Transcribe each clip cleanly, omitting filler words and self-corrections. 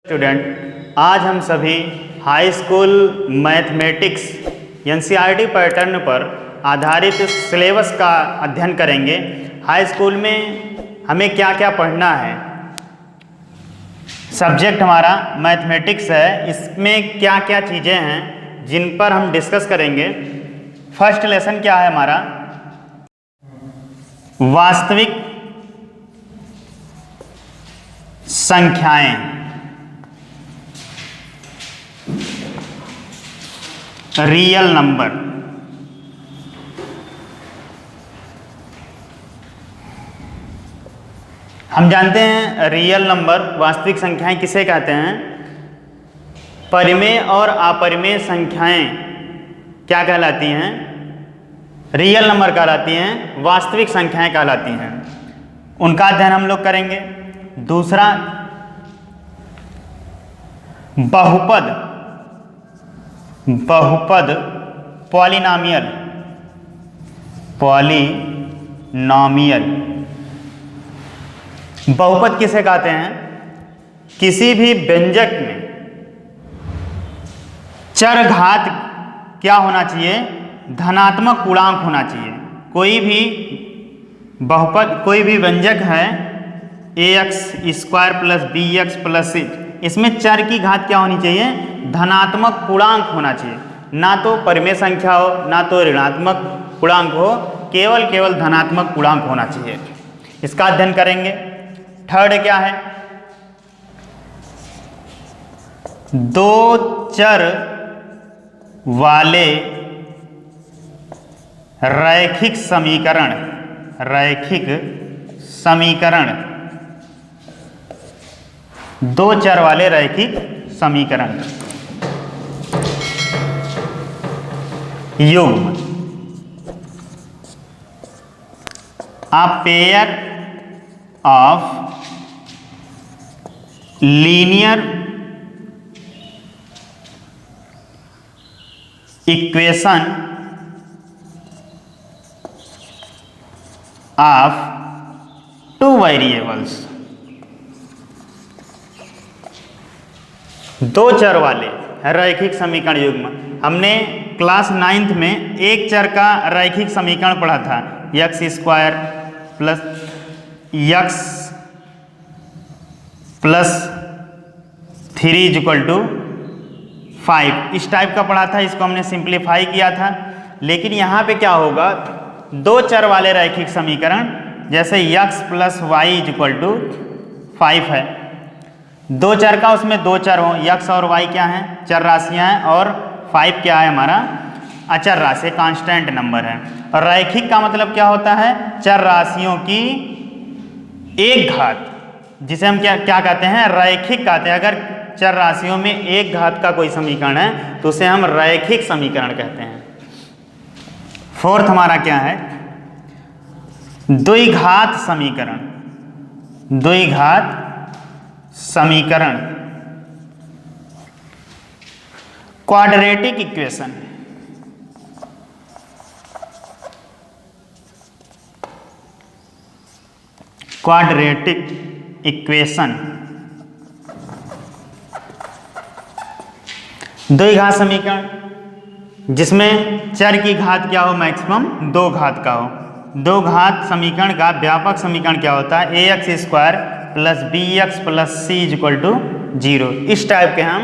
Student, आज हम सभी high school mathematics NCERT pattern पर आधारित सिलेबस का अध्ययन करेंगे। हाई स्कूल में हमें क्या क्या पढ़ना है। सब्जेक्ट हमारा मैथमेटिक्स है, इसमें क्या क्या चीज़ें हैं जिन पर हम डिस्कस करेंगे। फर्स्ट लेसन क्या है हमारा, वास्तविक संख्याएं, रियल नंबर। हम जानते हैं रियल नंबर, वास्तविक संख्याएं किसे कहते हैं। परिमेय और अपरिमेय संख्याएं क्या कहलाती हैं, रियल नंबर कहलाती हैं, वास्तविक संख्याएं कहलाती हैं। उनका अध्ययन हम लोग करेंगे। दूसरा, बहुपद, बहुपद पॉलिनॉमियल, पॉलिनॉमियल। बहुपद किसे कहते हैं, किसी भी व्यंजक में चर घात क्या होना चाहिए, धनात्मक पूर्णांक होना चाहिए। कोई भी बहुपद, कोई भी व्यंजक है ax² plus bx plus c, इसमें चर की घात क्या होनी चाहिए, धनात्मक पूर्णांक होना चाहिए। ना तो परिमेय संख्या हो, ना तो ऋणात्मक पूर्णांक हो, केवल धनात्मक पूर्णांक होना चाहिए। इसका अध्ययन करेंगे। थर्ड क्या है, दो चर वाले रैखिक समीकरण, रैखिक समीकरण, दो चर वाले रैखिक समीकरण। युग्म, a pair of linear equation of two variables, दो चर वाले रैखिक समीकरण युग्म। हमने क्लास 9th में एक चर का रैखिक समीकरण पढ़ा था, x² प्लस x प्लस 3 = 5, इस टाइप का पढ़ा था। इसको हमने सिंप्लीफाई किया था। लेकिन यहाँ पे क्या होगा, दो चर वाले रैखिक समीकरण, जैसे x प्लस y = 5 है। दो चर का, उसमें दो चर हो, x और y क्या हैं, चर राशियां हैं, और 5 क्या है हमारा, अचर राशि, कांस्टेंट नंबर है। और रैखिक का मतलब क्या होता है, चर राशियों की एक घात, जिसे हम क्या कहते हैं, रैखिक कहते हैं। अगर चर राशियों में एक घात का कोई समीकरण है तो उसे हम रैखिक समीकरण कहते हैं। फोर्थ हमारा क्या है, द्विघात समीकरण, द्विघात समीकरण, क्वाड्रेटिक इक्वेशन। क्वाड्रेटिक इक्वेशन, द्विघात समीकरण जिसमें चर की घात क्या हो, मैक्सिमम दो घात का हो। दो घात समीकरण का व्यापक समीकरण क्या होता है, ax² plus bx plus c = 0। इस टाइप के हम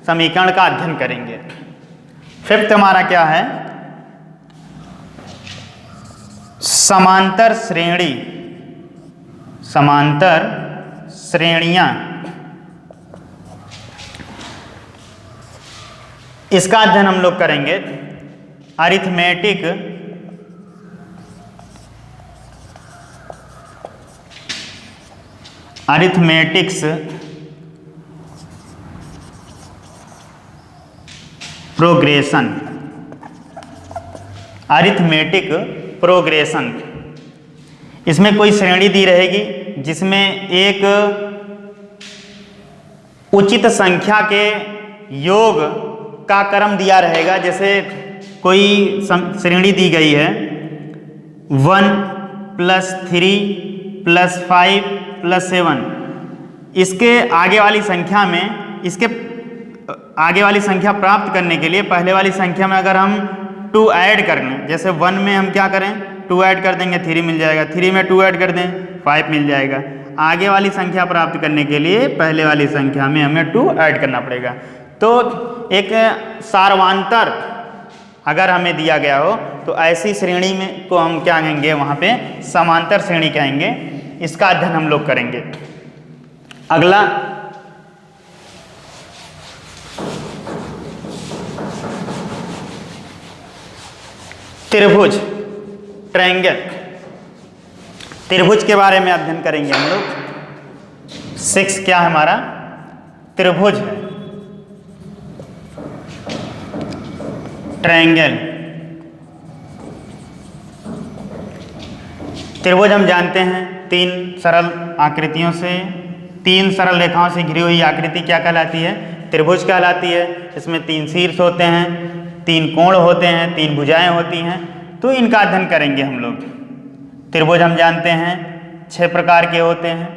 समीकरण का अध्ययन करेंगे। फिफ्थ हमारा क्या है, समांतर श्रेणी, समांतर श्रेणियां। इसका अध्ययन हम लोग करेंगे। Arithmetic, arithmetics progression, arithmetic progression. इसमें कोई श्रेणी दी रहेगी जिसमें एक उचित संख्या के योग का क्रम दिया रहेगा। जैसे कोई श्रेणी दी गई है 1 + 3 + 5 + 7, इसके आगे वाली संख्या में, इसके आगे वाली संख्या प्राप्त करने के लिए पहले वाली संख्या में अगर हम 2 ऐड कर लें, जैसे 1 में हम क्या करें 2 ऐड कर देंगे 3 मिल जाएगा, 3 में 2 ऐड कर दें 5 मिल जाएगा। आगे वाली संख्या प्राप्त करने के लिए पहले वाली संख्या में हमें 2 ऐड करना पड़ेगा। तो एक सार्वांतर अगर हमें दिया गया हो तो ऐसी श्रेणी में को हम क्या कहेंगे, वहाँ पे समांतर श्रेणी कहेंगे। इसका अध्ययन हम लोग करेंगे। अगला त्रिभुज, ट्रायंगल। त्रिभुज के बारे में अध्ययन करेंगे हम लोग। 6 क्या है हमारा, त्रिभुज है, ट्रायंगल। त्रिभुज हम जानते हैं 3 सरल आकृतियों से, 3 सरल रेखाओं से घिरी हुई आकृति क्या कहलाती है, त्रिभुज कहलाती है। इसमें 3 शीर्ष होते हैं, 3 कोण होते हैं, 3 भुजाएं होती हैं। तो इनका अध्ययन करेंगे हम लोग। त्रिभुज हम जानते हैं 6 प्रकार के होते हैं,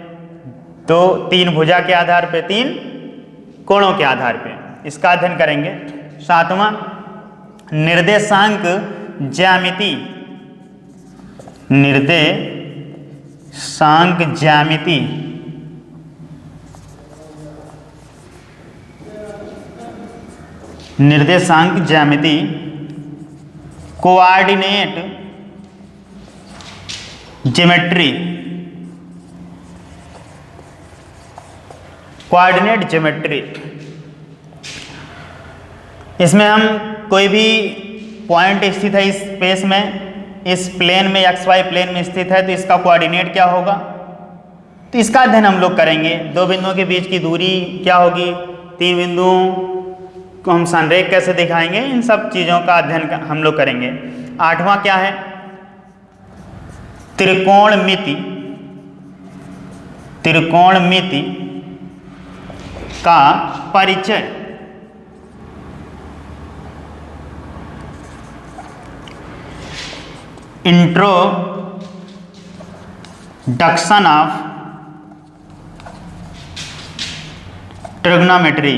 तो 3 भुजा के आधार पे, 3 कोणों के आधार पे इसका अध्ययन करेंगे। 7वां निर्देशांक ज्यामिति, निर्देशांक ज्यामिति। निर्देशांक ज्यामिति, कोऑर्डिनेट ज्योमेट्री, कोऑर्डिनेट ज्योमेट्री। इसमें हम कोई भी पॉइंट स्थित है इस स्पेस में, इस प्लेन में, XY प्लेन में स्थित है, तो इसका कोऑर्डिनेट क्या होगा, तो इसका अध्ययन हम लोग करेंगे। 2 बिंदुओं के बीच की दूरी क्या होगी, 3 बिंदुओं को हम संरेख कैसे दिखाएंगे, इन सब चीज़ों का अध्ययन हम लोग करेंगे। 8वां क्या है, त्रिकोणमिति। त्रिकोणमिति का परिचय। Introduction of trigonometry.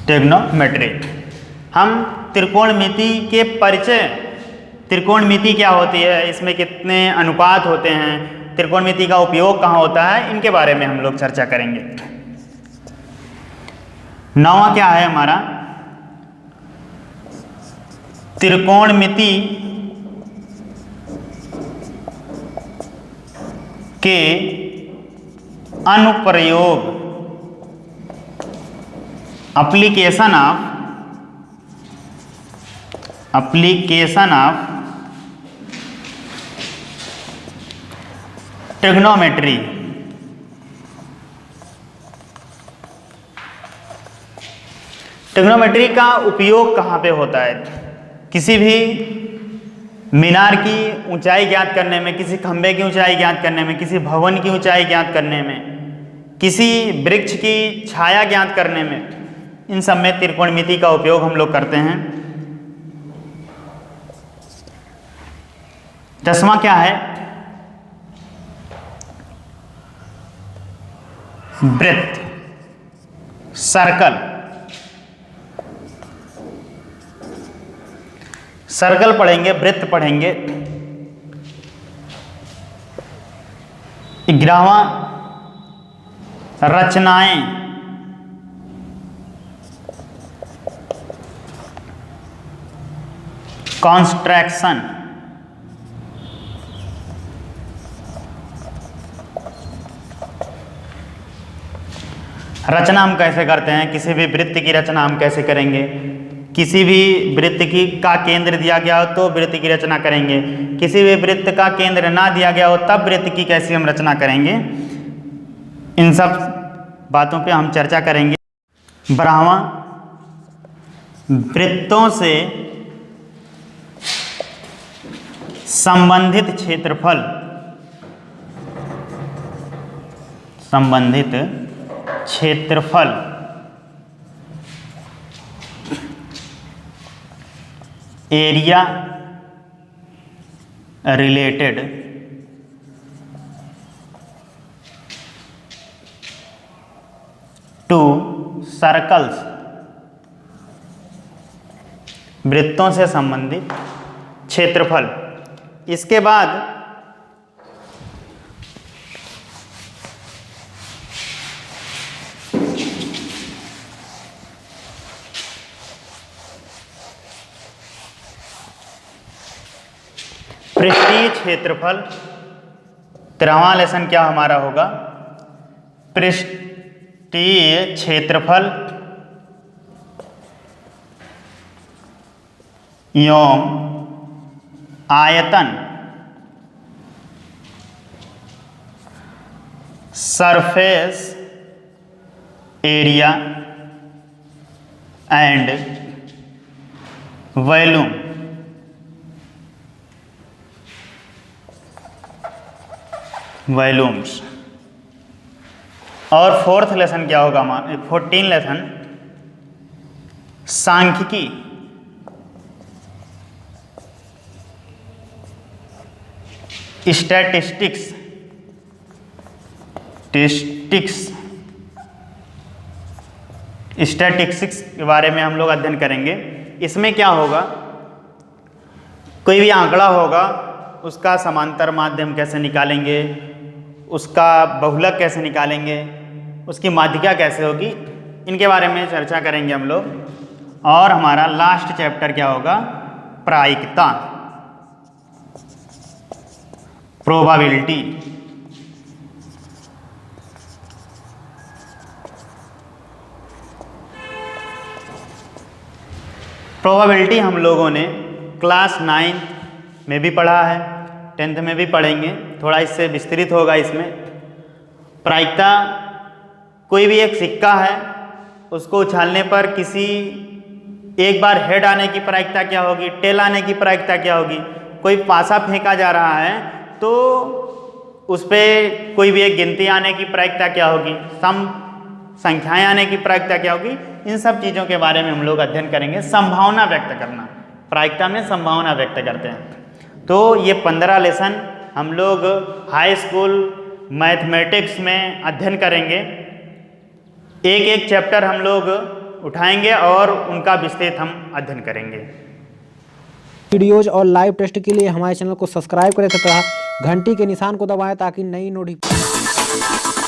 ट्रिग्नोमेट्री, हम त्रिकोणमिति के परिचय, त्रिकोणमिति क्या होती है, इसमें कितने अनुपात होते हैं, त्रिकोणमिति का उपयोग कहाँ होता है, इनके बारे में हम लोग चर्चा करेंगे। 9वां क्या है हमारा, त्रिकोणमिति के अनुप्रयोग, एप्लीकेशन ऑफ ट्रिग्नोमेट्री। ट्रिग्नोमेट्री का उपयोग कहाँ पे होता है, किसी भी मीनार की ऊंचाई ज्ञात करने में, किसी खंभे की ऊंचाई ज्ञात करने में, किसी भवन की ऊंचाई ज्ञात करने में, किसी वृक्ष की छाया ज्ञात करने में, इन सब में त्रिकोणमिति का उपयोग हम लोग करते हैं। 10वां क्या है, वृत्त, सर्कल। सर्कल पढ़ेंगे, वृत्त पढ़ेंगे। 11वां रचनाएं, कॉन्स्ट्रक्शन। रचना हम कैसे करते हैं, किसी भी वृत्त की रचना हम कैसे करेंगे, किसी भी वृत्त की का केंद्र दिया गया हो तो वृत्त की रचना करेंगे, किसी भी वृत्त का केंद्र ना दिया गया हो तब वृत्त की कैसे हम रचना करेंगे, इन सब बातों पे हम चर्चा करेंगे। 12वां वृत्तों से संबंधित क्षेत्रफल, संबंधित क्षेत्रफल। एरिया रिलेटेड टू सर्कल्स, वृत्तों से संबंधित क्षेत्रफल। इसके बाद पृष्ठीय क्षेत्रफल, 13वां लेसन क्या हमारा होगा, पृष्ठीय क्षेत्रफल एवं आयतन, surface area and volume. Volumes. और फोर्थ लेसन क्या होगा, 14 लेसन सांख्यिकी, स्टैटिस्टिक्स, स्टैटिस्टिक्स के बारे में हम लोग अध्ययन करेंगे। इसमें क्या होगा, कोई भी आंकड़ा होगा उसका समांतर माध्यम कैसे निकालेंगे, उसका बहुलक कैसे निकालेंगे, उसकी माध्यिका कैसे होगी, इनके बारे में चर्चा करेंगे हम लोग। और हमारा लास्ट चैप्टर क्या होगा, प्रायिकता, प्रोबेबिलिटी। प्रोबेबिलिटी हम लोगों ने क्लास 9 में भी पढ़ा है, 10th में भी पढ़ेंगे, थोड़ा इससे विस्तृत होगा इसमें। प्रायिकता, कोई भी एक सिक्का है, उसको उछालने पर किसी एक बार हेड आने की प्रायिकता क्या होगी, टेल आने की प्रायिकता क्या होगी। कोई पासा फेंका जा रहा है तो उस पर कोई भी एक गिनती आने की प्रायिकता क्या होगी, सम संख्याएं आने की प्रायिकता क्या होगी, इन सब चीज़ों के बारे में हम लोग अध्ययन करेंगे। संभावना व्यक्त करना, प्रायिकता में संभावना व्यक्त करते हैं। तो ये 15 लेसन हम लोग हाई स्कूल मैथमेटिक्स में अध्ययन करेंगे। एक एक चैप्टर हम लोग उठाएंगे और उनका विस्तृत हम अध्ययन करेंगे। वीडियोज और लाइव टेस्ट के लिए हमारे चैनल को सब्सक्राइब करें तथा घंटी के निशान को दबाएं ताकि नई नोटिफिकेशन